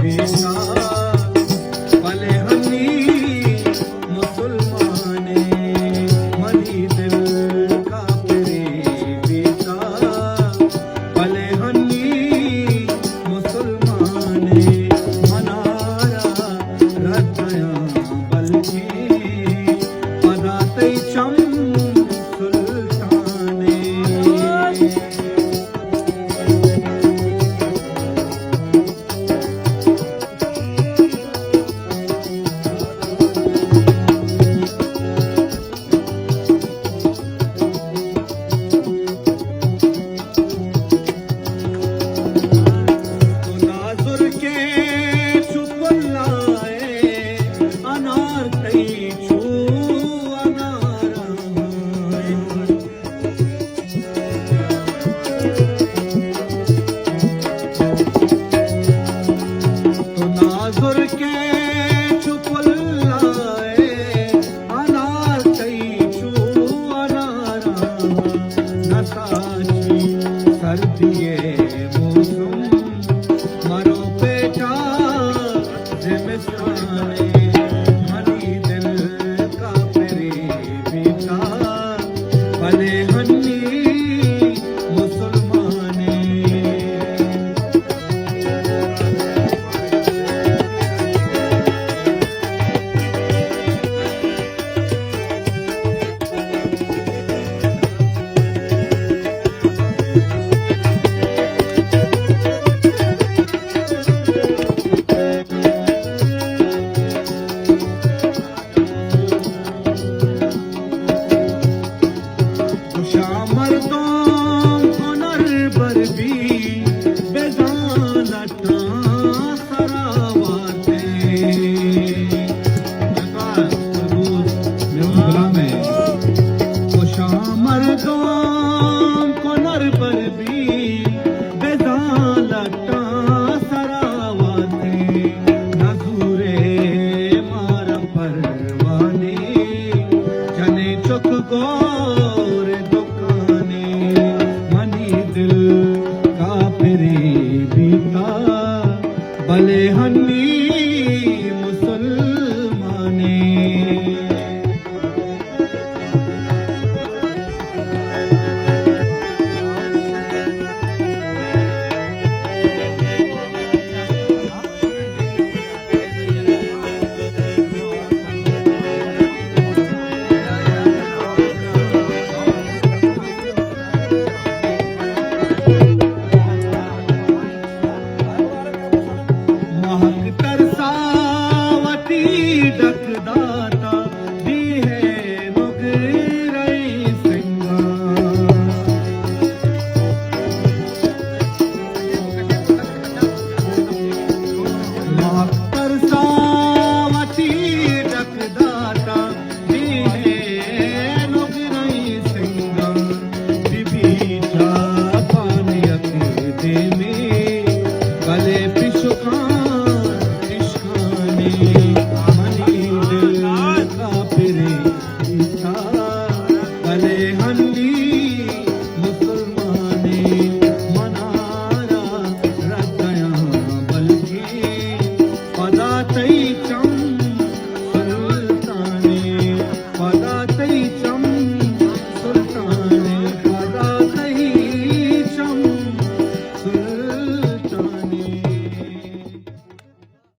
बेटा भले हनी मुसलमाने मनी दिल का फिरे बेटा भले हनी मुसलमाने मनारा रतया बल्कि पदाते चम सुल्ताने सर्दिये मौसम मरो बेटा जिमिस्ताने मनी दिल का फिरे बेटा भले हनी मुसलमाने मर्दों को नर पर भी बेजालता सरावाते नजूरे मार परवाने जने चुक गोर दुकाने मनी दिल का फिरे बीता भले हनी मुसलमाने दाता दी है मुगरई सिंगार मातर सावती डक दाता दी है मुगरई सिंगार बीबी जा पानी अके दे में गले पिछुका